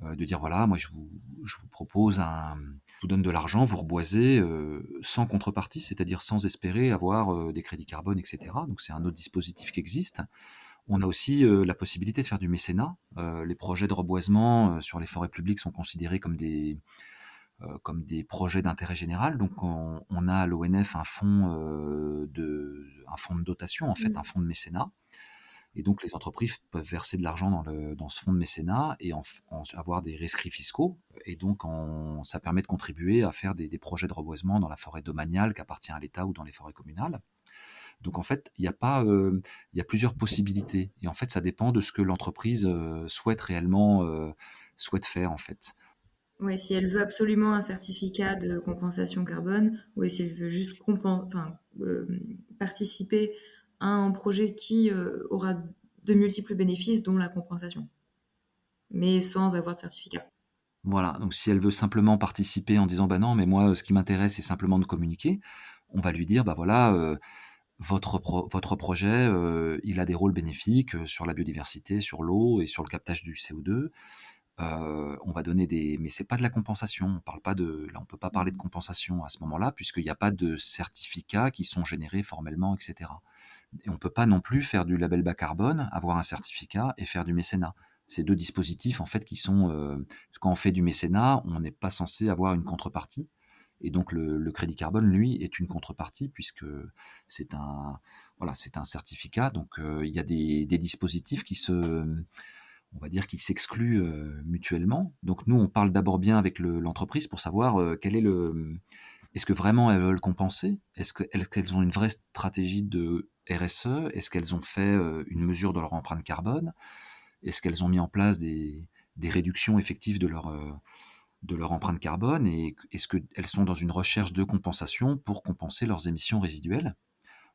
de dire voilà, moi je vous propose je vous donne de l'argent, vous reboisez sans contrepartie, c'est-à-dire sans espérer avoir des crédits carbone, etc. Donc c'est un autre dispositif qui existe. On a aussi la possibilité de faire du mécénat. Les projets de reboisement sur les forêts publiques sont considérés comme des projets d'intérêt général. Donc on a à l'ONF un fonds de dotation, en fait, un fonds de mécénat. Et donc les entreprises peuvent verser de l'argent dans ce fonds de mécénat et avoir des rescrits fiscaux. Et donc ça permet de contribuer à faire des projets de reboisement dans la forêt domaniale qui appartient à l'État ou dans les forêts communales. Donc en fait, il y a plusieurs possibilités. Et en fait, ça dépend de ce que l'entreprise souhaite réellement souhaite faire en fait. Ouais, si elle veut absolument un certificat de compensation carbone, ou si elle veut juste participer à un projet qui aura de multiples bénéfices, dont la compensation, mais sans avoir de certificat. Voilà, donc si elle veut simplement participer en disant bah non, mais moi ce qui m'intéresse c'est simplement de communiquer, on va lui dire bah voilà, votre projet il a des rôles bénéfiques sur la biodiversité, sur l'eau et sur le captage du CO2. On va donner mais c'est pas de la compensation. On parle pas là, on peut pas parler de compensation à ce moment-là, puisqu'il n'y a pas de certificats qui sont générés formellement, etc. Et on peut pas non plus faire du label bas carbone, avoir un certificat et faire du mécénat. C'est deux dispositifs en fait qui sont. Quand on fait du mécénat, on n'est pas censé avoir une contrepartie. Et donc le crédit carbone, lui, est une contrepartie puisque c'est un certificat. Donc il y a des dispositifs on va dire, qui s'excluent mutuellement. Donc nous, on parle d'abord bien avec l'entreprise pour savoir est-ce que vraiment elles veulent compenser? Est-ce qu'elles ont une vraie stratégie de RSE? Est-ce qu'elles ont fait une mesure de leur empreinte carbone? Est-ce qu'elles ont mis en place des réductions effectives de leur empreinte carbone? Et est-ce qu'elles sont dans une recherche de compensation pour compenser leurs émissions résiduelles?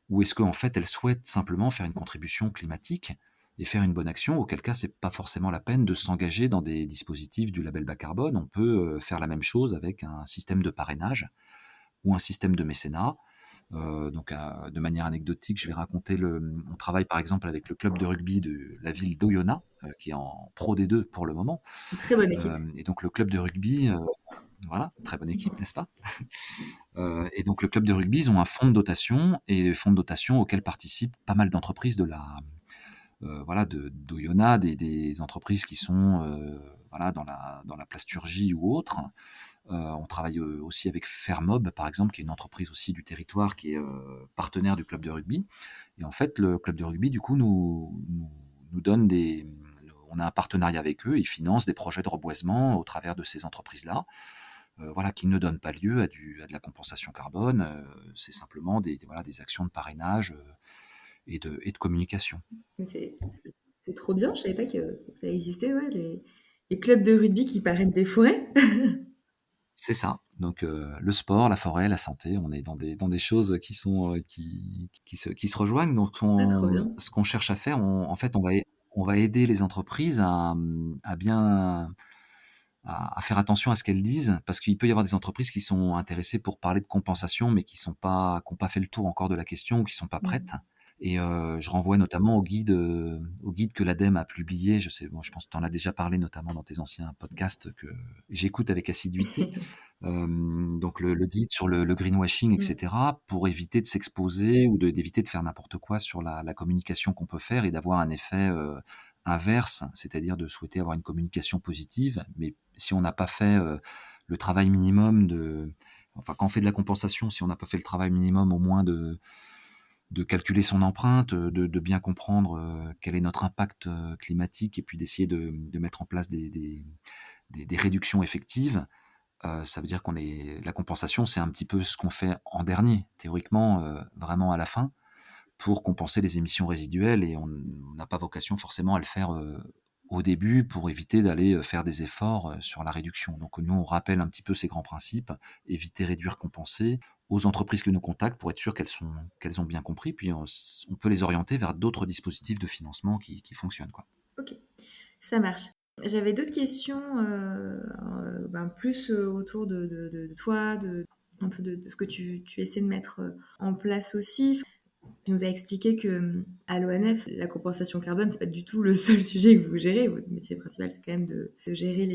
Ou est-ce qu'en fait, elles souhaitent simplement faire une contribution climatique et faire une bonne action, auquel cas, c'est pas forcément la peine de s'engager dans des dispositifs du label bas carbone. On peut faire la même chose avec un système de parrainage ou un système de mécénat. Donc, de manière anecdotique, je vais raconter on travaille par exemple avec le club de rugby de la ville d'Oyonnax, qui est en Pro D2 pour le moment. Très bonne équipe. Et donc, le club de rugby, voilà, très bonne équipe, n'est-ce pas? Et donc, le club de rugby, ils ont un fonds de dotation, et fonds de dotation auquel participent pas mal d'entreprises d'Oyonnax, des entreprises qui sont voilà, dans la plasturgie ou autre. On travaille aussi avec Fermob, par exemple, qui est une entreprise aussi du territoire qui est partenaire du club de rugby. Et en fait, le club de rugby, du coup, nous donne on a un partenariat avec eux, ils financent des projets de reboisement au travers de ces entreprises-là, voilà, qui ne donnent pas lieu à de la compensation carbone. C'est simplement des actions de parrainage et de communication. Mais c'est trop bien, je savais pas que ça existait, ouais, les clubs de rugby qui parrainent des forêts. C'est ça. Donc le sport, la forêt, la santé, on est dans des choses qui sont qui se rejoignent. Donc Ah, trop bien. ce qu'on cherche à faire, en fait, on va aider les entreprises à bien à faire attention à ce qu'elles disent, parce qu'il peut y avoir des entreprises qui sont intéressées pour parler de compensation, mais qui n'ont pas fait le tour encore de la question ou qui sont pas prêtes. Et je renvoie notamment au guide que l'ADEME a publié. Je sais, bon, je pense que tu en as déjà parlé, notamment dans tes anciens podcasts que j'écoute avec assiduité. Donc le guide sur le greenwashing, etc., pour éviter de s'exposer ou d'éviter de faire n'importe quoi sur la communication qu'on peut faire et d'avoir un effet inverse, c'est-à-dire de souhaiter avoir une communication positive. Mais si on n'a pas fait le travail minimum quand on fait de la compensation, si on n'a pas fait le travail minimum au moins de calculer son empreinte, de bien comprendre quel est notre impact climatique et puis d'essayer de mettre en place des réductions effectives, ça veut dire la compensation, c'est un petit peu ce qu'on fait en dernier, théoriquement, vraiment à la fin, pour compenser les émissions résiduelles, et on n'a pas vocation forcément à le faire au début pour éviter d'aller faire des efforts sur la réduction. Donc nous, on rappelle un petit peu ces grands principes, éviter, réduire, compenser, aux entreprises que nous contactent pour être sûr qu'elles ont bien compris, puis on peut les orienter vers d'autres dispositifs de financement qui fonctionnent, quoi. Ok, ça marche. J'avais d'autres questions, plus autour de toi, un peu de ce que tu essaies de mettre en place aussi. Tu nous as expliqué que à l'ONF, la compensation carbone, c'est pas du tout le seul sujet que vous gérez. Votre métier principal, c'est quand même de gérer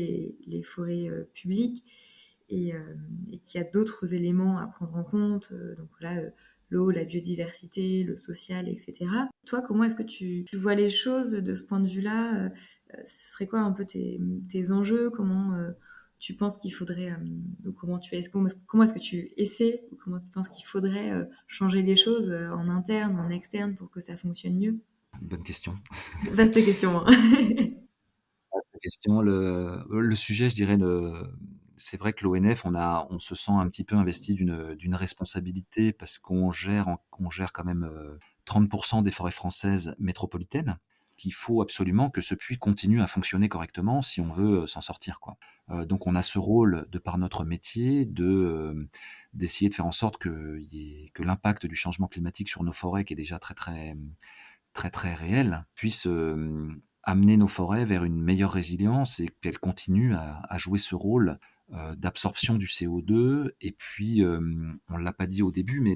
les forêts publiques et, euh, et qu'il y a d'autres éléments à prendre en compte. Donc voilà, l'eau, la biodiversité, le social, etc. Toi, comment est-ce que tu vois les choses de ce point de vue-là? Ce serait quoi un peu tes enjeux? Comment tu penses qu'il faudrait, ou comment est-ce que tu essaies, ou comment tu penses qu'il faudrait changer les choses en interne, en externe, pour que ça fonctionne mieux? Bonne question. Vaste question, hein. La question, le sujet, je dirais, c'est vrai que l'ONF, on se sent un petit peu investi d'une responsabilité parce on gère quand même 30% des forêts françaises métropolitaines. Qu'il faut absolument que ce puits continue à fonctionner correctement si on veut s'en sortir, quoi. Donc on a ce rôle, de par notre métier, d'essayer de faire en sorte que l'impact du changement climatique sur nos forêts, qui est déjà très très très très réel, puisse amener nos forêts vers une meilleure résilience et qu'elles continuent à jouer ce rôle d'absorption du CO2. Et puis, on ne l'a pas dit au début, mais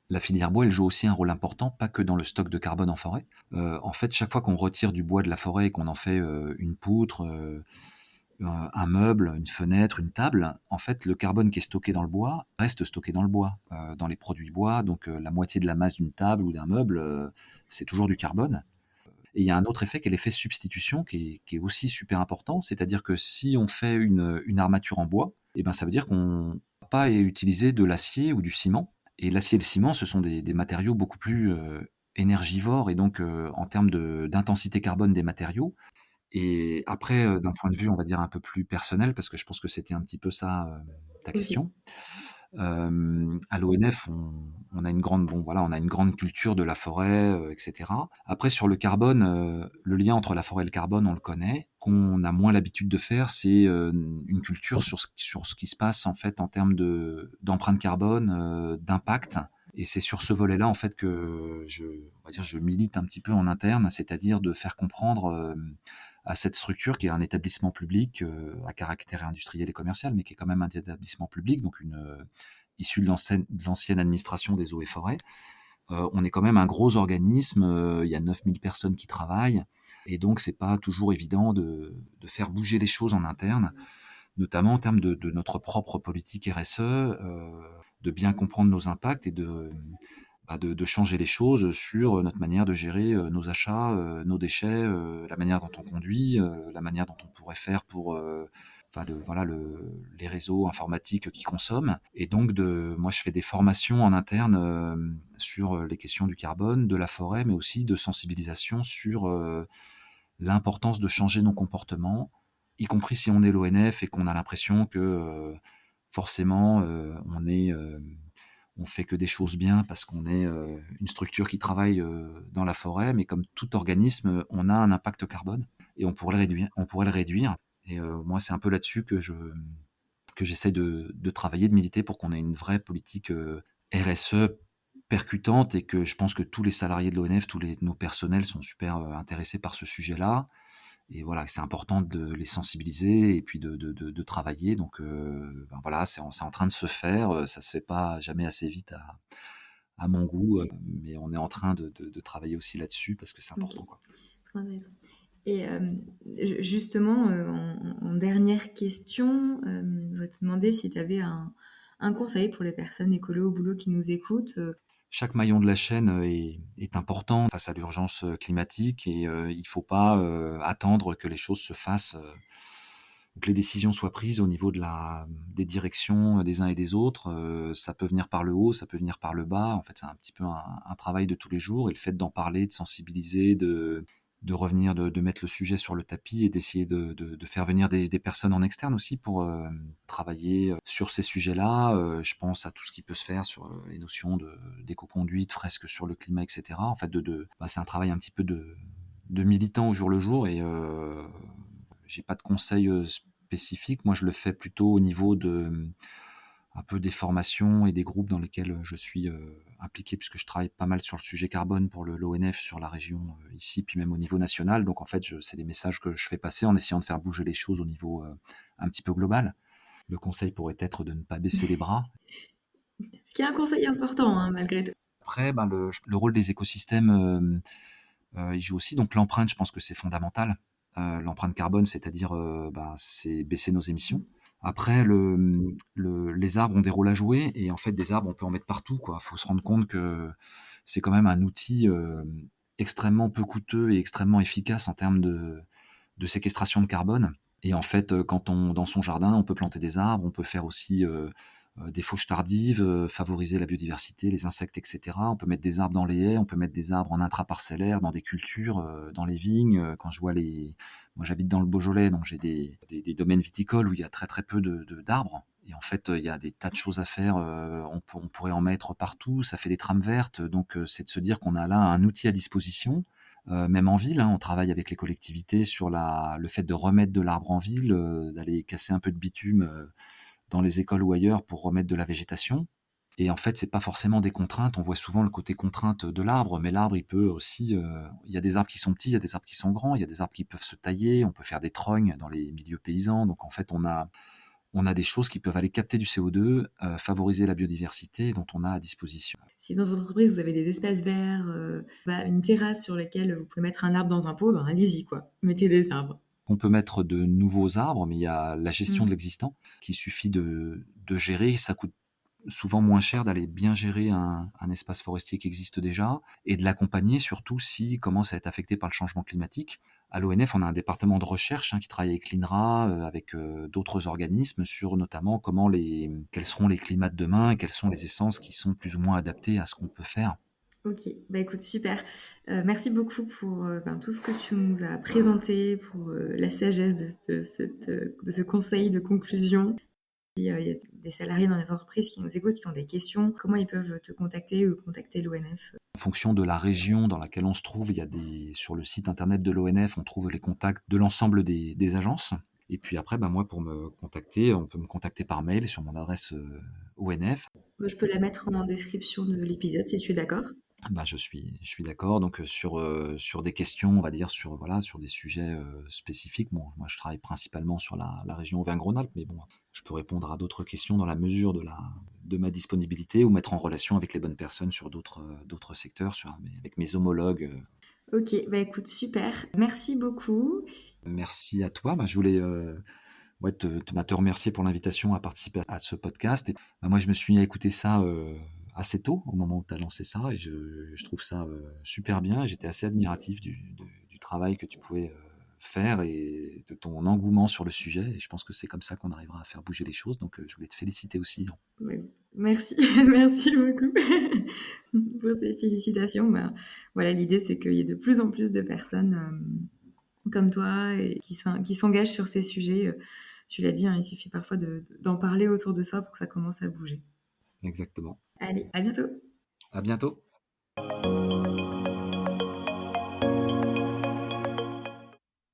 la filière bois, elle joue aussi un rôle important, pas que dans le stock de carbone en forêt. En fait, chaque fois qu'on retire du bois de la forêt et qu'on en fait une poutre, un meuble, une fenêtre, une table, en fait, le carbone qui est stocké dans le bois reste stocké dans le bois, dans les produits bois. Donc, la moitié de la masse d'une table ou d'un meuble, c'est toujours du carbone. Et il y a un autre effet qui est l'effet substitution, qui est aussi super important. C'est-à-dire que si on fait une armature en bois, eh ben, ça veut dire qu'on ne va pas utiliser de l'acier ou du ciment. Et l'acier et le ciment, ce sont des matériaux beaucoup plus énergivores. Et donc, en termes d'intensité carbone des matériaux, et après, d'un point de vue, on va dire, un peu plus personnel, parce que je pense que c'était un petit peu ça, ta Oui. question. À l'ONF, on a une grande, bon, voilà, on a une grande culture de la forêt, et cetera. Après, sur le carbone, le lien entre la forêt et le carbone, on le connaît. Qu'on a moins l'habitude de faire, c'est, une culture sur ce qui se passe, en fait, en termes d'empreinte carbone, d'impact. Et c'est sur ce volet-là, en fait, que on va dire, je milite un petit peu en interne, c'est-à-dire de faire comprendre, à cette structure qui est un établissement public à caractère industriel et commercial, mais qui est quand même un établissement public, donc issu de l'ancienne administration des eaux et forêts. On est quand même un gros organisme, il y a 9000 personnes qui travaillent, et donc c'est pas toujours évident de faire bouger les choses en interne, notamment en termes de notre propre politique RSE, de bien comprendre nos impacts et de changer les choses sur notre manière de gérer nos achats, nos déchets, la manière dont on conduit, la manière dont on pourrait faire pour voilà, les réseaux informatiques qui consomment. Et donc, moi, je fais des formations en interne sur les questions du carbone, de la forêt, mais aussi de sensibilisation sur l'importance de changer nos comportements, y compris si on est l'ONF et qu'on a l'impression que forcément on fait que des choses bien parce qu'on est une structure qui travaille dans la forêt, mais comme tout organisme, on a un impact carbone et on pourrait le réduire. On pourrait le réduire. Et moi, c'est un peu là-dessus que j'essaie de travailler, de militer pour qu'on ait une vraie politique RSE percutante, et que je pense que tous les salariés de l'ONF, nos personnels sont super intéressés par ce sujet-là. Et voilà, c'est important de les sensibiliser et puis de travailler. Donc ben voilà, c'est en train de se faire. Ça se fait pas jamais assez vite à mon goût, mais on est en train de travailler aussi là-dessus parce que c'est Ok, important, quoi. très intéressant. Et justement, en dernière question, je voulais te demander si tu avais un conseil pour les personnes écolo au boulot qui nous écoutent. Chaque maillon de la chaîne est important face à l'urgence climatique, et il faut pas attendre que les choses se fassent, que les décisions soient prises au niveau des directions des uns et des autres. Ça peut venir par le haut, ça peut venir par le bas. En fait, c'est un petit peu un travail de tous les jours, et le fait d'en parler, de sensibiliser, de revenir, de mettre le sujet sur le tapis et d'essayer de faire venir des personnes en externe aussi pour travailler sur ces sujets-là. Je pense à tout ce qui peut se faire sur les notions d'éco-conduite, fresques sur le climat, etc. En fait, c'est un travail un petit peu de militant au jour le jour et j'ai pas de conseils spécifiques. Moi, je le fais plutôt au niveau de un peu des formations et des groupes dans lesquels je suis impliqué, puisque je travaille pas mal sur le sujet carbone pour l'ONF sur la région ici, puis même au niveau national. Donc en fait, c'est des messages que je fais passer en essayant de faire bouger les choses au niveau un petit peu global. Le conseil pourrait être de ne pas baisser les bras. Ce qui est un conseil important, hein, malgré tout. Après, ben, le rôle des écosystèmes, il joue aussi. Donc l'empreinte, je pense que c'est fondamental. L'empreinte carbone, c'est-à-dire ben, c'est baisser nos émissions. Après, les arbres ont des rôles à jouer et en fait, des arbres, on peut en mettre partout, quoi. Faut se rendre compte que c'est quand même un outil extrêmement peu coûteux et extrêmement efficace en termes de séquestration de carbone. Et en fait, dans son jardin, on peut planter des arbres, on peut faire aussi des fauches tardives, favoriser la biodiversité, les insectes, etc. On peut mettre des arbres dans les haies, on peut mettre des arbres en intraparcellaire, dans des cultures, dans les vignes. Quand je vois moi j'habite dans le Beaujolais, donc j'ai des domaines viticoles où il y a très très peu d'arbres. Et en fait, il y a des tas de choses à faire. On pourrait en mettre partout. Ça fait des trames vertes. Donc, c'est de se dire qu'on a là un outil à disposition. Même en ville, hein, on travaille avec les collectivités sur le fait de remettre de l'arbre en ville, d'aller casser un peu de bitume dans les écoles ou ailleurs pour remettre de la végétation. Et en fait, c'est pas forcément des contraintes. On voit souvent le côté contrainte de l'arbre, mais l'arbre, il peut aussi. Il y a des arbres qui sont petits, il y a des arbres qui sont grands, il y a des arbres qui peuvent se tailler. On peut faire des trognes dans les milieux paysans. Donc en fait, on a des choses qui peuvent aller capter du CO2, favoriser la biodiversité dont on a à disposition. Si dans votre entreprise, vous avez des espaces verts, une terrasse sur laquelle vous pouvez mettre un arbre dans un pot, ben, allez-y, quoi. Mettez des arbres. On peut mettre de nouveaux arbres, mais il y a la gestion Mm. de l'existant qu'il suffit de gérer. Ça coûte souvent moins cher d'aller bien gérer un espace forestier qui existe déjà et de l'accompagner, surtout s'il commence à être affecté par le changement climatique. À l'ONF, on a un département de recherche qui travaille avec l'INRA, avec d'autres organismes sur notamment quels seront les climats de demain et quelles sont les essences qui sont plus ou moins adaptées à ce qu'on peut faire. Ok, bah écoute, super. Merci beaucoup pour tout ce que tu nous as présenté, pour la sagesse de ce conseil de conclusion. Il y a des salariés dans les entreprises qui nous écoutent, qui ont des questions, comment ils peuvent te contacter ou contacter l'ONF? En fonction de la région dans laquelle on se trouve, sur le site internet de l'ONF, on trouve les contacts de l'ensemble des agences. Et puis après, moi, pour me contacter, on peut me contacter par mail sur mon adresse ONF. Je peux la mettre en description de l'épisode si tu es d'accord. Je suis d'accord. Donc sur des questions, on va dire sur des sujets spécifiques. Bon, moi je travaille principalement sur la région Auvergne-Rhône-Alpes, mais bon, je peux répondre à d'autres questions dans la mesure de ma disponibilité ou mettre en relation avec les bonnes personnes sur d'autres secteurs, avec mes homologues. Ok, bah écoute, super. Merci beaucoup. Merci à toi. Je voulais te remercier pour l'invitation à participer à ce podcast. Et, moi, je me suis mis à écouter ça assez tôt, au moment où tu as lancé ça, et je trouve ça super bien. J'étais assez admiratif du travail que tu pouvais faire et de ton engouement sur le sujet. Et je pense que c'est comme ça qu'on arrivera à faire bouger les choses. Donc, je voulais te féliciter aussi. Ouais, merci, merci beaucoup pour ces félicitations. Bah, voilà, l'idée, c'est qu'il y ait de plus en plus de personnes comme toi et qui s'engagent sur ces sujets. Tu l'as dit, hein, il suffit parfois d'en parler autour de soi pour que ça commence à bouger. Exactement. Allez, à bientôt. À bientôt.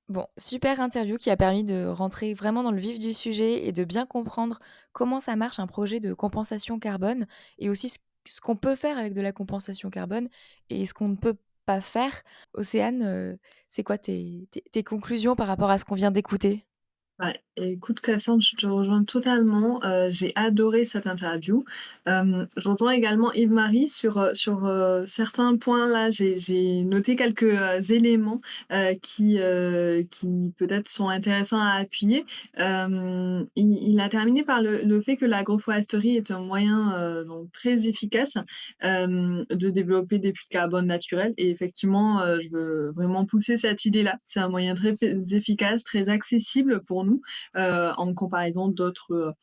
Bon, super interview qui a permis de rentrer vraiment dans le vif du sujet et de bien comprendre comment ça marche un projet de compensation carbone et aussi ce qu'on peut faire avec de la compensation carbone et ce qu'on ne peut pas faire. Océane, c'est quoi tes conclusions par rapport à ce qu'on vient d'écouter? Ouais, écoute Cassandre, je te rejoins totalement, j'ai adoré cette interview. Je rejoins également Yves-Marie sur certains points là, j'ai noté quelques, éléments, qui peut-être sont intéressants à appuyer. Il a terminé par le fait que l'agroforesterie est un moyen, donc très efficace, de développer des puits de carbone naturels et effectivement, je veux vraiment pousser cette idée-là. C'est un moyen très efficace, très accessible pour nous, en comparaison d'autres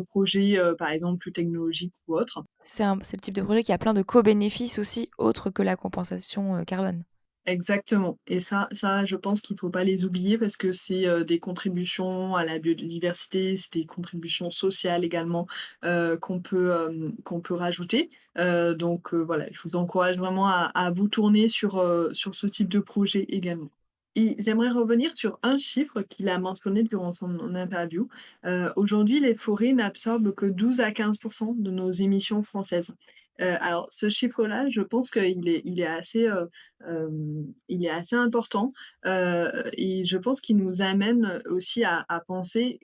projets, par exemple plus technologiques ou autres. C'est le type de projet qui a plein de co-bénéfices aussi, autres que la compensation, carbone. Exactement et ça, je pense qu'il faut pas les oublier parce que c'est, des contributions à la biodiversité, c'est des contributions sociales également, qu'on peut rajouter. Voilà, je vous encourage vraiment à vous tourner sur ce type de projet également. Et j'aimerais revenir sur un chiffre qu'il a mentionné durant son interview. Aujourd'hui, les forêts n'absorbent que 12 à 15 de nos émissions françaises. Alors ce chiffre-là, je pense il est assez important, et je pense qu'il nous amène aussi à penser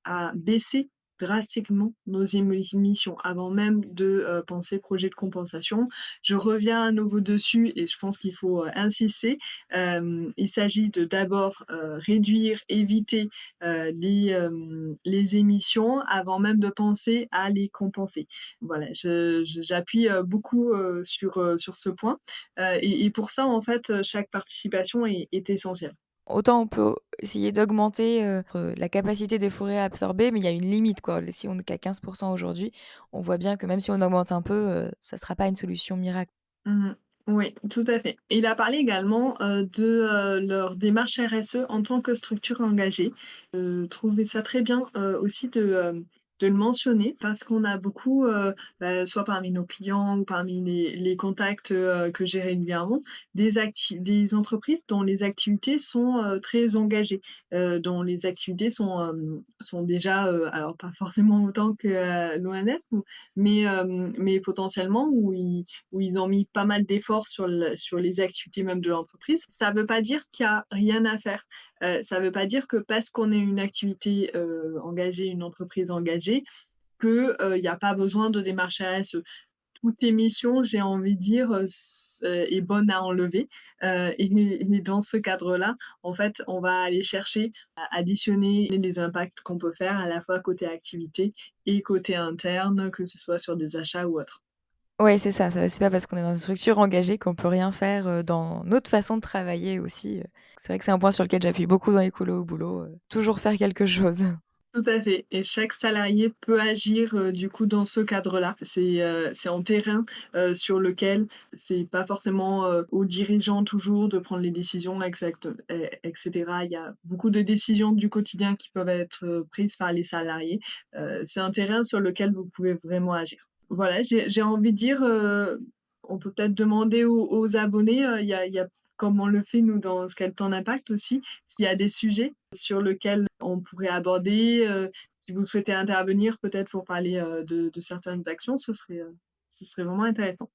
à baisser drastiquement nos émissions avant même de, penser projet de compensation. Je reviens à nouveau dessus et je pense qu'il faut, insister. Il s'agit de d'abord, réduire, éviter, les émissions avant même de penser à les compenser. Voilà, j'appuie, beaucoup, sur ce point, et pour ça, en fait, chaque participation est essentielle. Autant on peut essayer d'augmenter, la capacité des forêts à absorber, mais il y a une limite, quoi. Si on n'est qu'à 15 aujourd'hui, on voit bien que même si on augmente un peu, ça sera pas une solution miracle. Mmh. Oui, tout à fait. Il a parlé également, leur démarche RSE en tant que structure engagée. Trouvais ça très bien, aussi de le mentionner parce qu'on a beaucoup, soit parmi nos clients ou parmi les contacts, que j'ai régulièrement, des entreprises dont les activités sont, très engagées, dont les activités sont déjà, alors pas forcément autant que, l'ONF mais potentiellement où ils ont mis pas mal d'efforts sur les activités même de l'entreprise. Ça ne veut pas dire qu'il y a rien à faire. Ça ne veut pas dire que parce qu'on est une activité, engagée, une entreprise engagée, que, il y a pas besoin de démarche RSE. Toute émission, j'ai envie de dire, est bonne à enlever, et dans ce cadre-là, en fait, on va aller chercher à additionner les impacts qu'on peut faire à la fois côté activité et côté interne, que ce soit sur des achats ou autre. Ouais, c'est ça, c'est pas parce qu'on est dans une structure engagée qu'on peut rien faire, dans notre façon de travailler aussi. C'est vrai que c'est un point sur lequel j'appuie beaucoup dans Écolo au boulot, toujours faire quelque chose. Tout à fait et chaque salarié peut agir, du coup dans ce cadre-là. C'est en terrain, sur lequel c'est pas forcément, aux dirigeants toujours de prendre les décisions et cetera. Il y a beaucoup de décisions du quotidien qui peuvent être, prises par les salariés. C'est un terrain sur lequel vous pouvez vraiment agir. Voilà, j'ai envie de dire, on peut peut-être demander aux abonnés, il y a comme on le fait nous dans Quel est ton impact aussi, s'il y a des sujets sur lesquels on pourrait aborder, si vous souhaitez intervenir peut-être pour parler, de certaines actions, ce serait vraiment intéressant.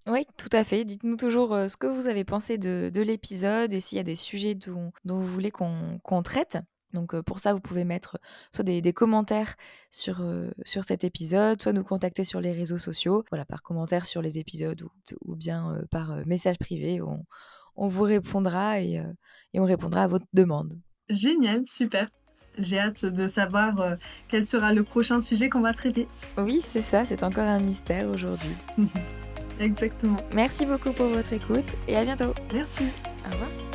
Oui, tout à fait. Dites-nous toujours, ce que vous avez pensé de l'épisode et s'il y a des sujets dont vous voulez qu'on traite. Donc, pour ça, vous pouvez mettre soit des commentaires sur cet épisode, soit nous contacter sur les réseaux sociaux, voilà, par commentaire sur les épisodes ou bien, par, message privé. On vous répondra et on répondra à votre demande. Génial, super. J'ai hâte de savoir, quel sera le prochain sujet qu'on va traiter. Oui, c'est ça, c'est encore un mystère aujourd'hui. Exactement. Merci beaucoup pour votre écoute et à bientôt. Merci. Au revoir.